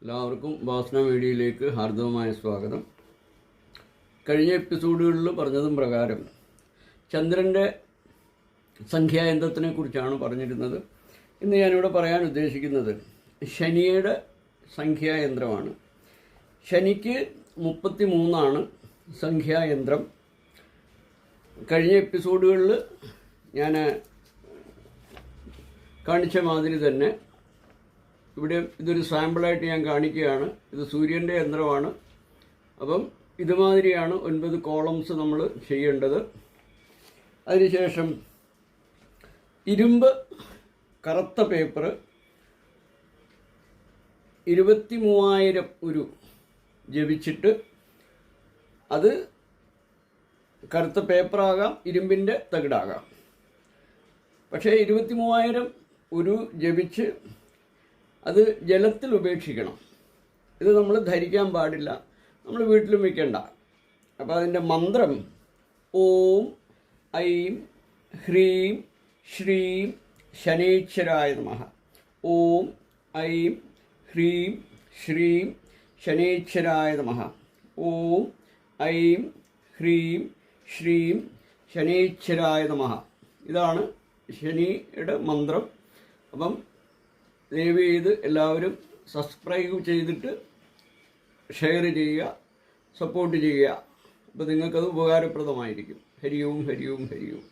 എല്ലാവർക്കും വാസന മീഡിയയിലേക്ക് ഹാർദവമായ സ്വാഗതം. കഴിഞ്ഞ എപ്പിസോഡുകളിൽ പറഞ്ഞതും പ്രകാരം ചന്ദ്രൻ്റെ സംഖ്യായന്ത്രത്തിനെ കുറിച്ചാണ് പറഞ്ഞിരുന്നത്. ഇന്ന് ഞാനിവിടെ പറയാൻ ഉദ്ദേശിക്കുന്നത് ശനിയുടെ സംഖ്യായന്ത്രമാണ്. ശനിക്ക് 33 സംഖ്യായന്ത്രം. കഴിഞ്ഞ എപ്പിസോഡുകളിൽ ഞാൻ കാണിച്ച മാതിരി തന്നെ ഇവിടെ ഇതൊരു സാമ്പിളായിട്ട് ഞാൻ കാണിക്കുകയാണ്. ഇത് സൂര്യൻ്റെ യന്ത്രമാണ്. അപ്പം ഇതുമാതിരിയാണ് 9 കോളംസ് നമ്മൾ ചെയ്യേണ്ടത്. അതിനുശേഷം ഇരുമ്പ് കറുത്ത പേപ്പർ 23,000 ഉരു ജപിച്ചിട്ട്, അത് കറുത്ത പേപ്പറാകാം, ഇരുമ്പിൻ്റെ തകിടാകാം. പക്ഷേ 23,000 ഉരു ജപിച്ച് അത് ജലത്തിൽ ഉപേക്ഷിക്കണം. ഇത് നമ്മൾ ധരിക്കാൻ പാടില്ല, നമ്മൾ വീട്ടിലും വയ്ക്കണ്ട. അപ്പോൾ അതിൻ്റെ മന്ത്രം ഓം ഐം ഹ്രീം ശ്രീം ശനൈശ്വരായ നമഃ. ഓം ഐം ഹ്രീം ശ്രീം ശനൈശ്വരായ നമഃ. ഓം ഐം ഹ്രീം ശ്രീം ശനൈശ്വരായ നമഃ. ഇതാണ് ശനിയുടെ മന്ത്രം. അപ്പം ദയവ് ചെയ്ത് എല്ലാവരും സബ്സ്ക്രൈബ് ചെയ്തിട്ട് ഷെയർ ചെയ്യുക, സപ്പോർട്ട് ചെയ്യുക. അപ്പോൾ നിങ്ങൾക്കത് ഉപകാരപ്രദമായിരിക്കും. ഹരി ഓം ഹരി ഓം ഹരി ഓം.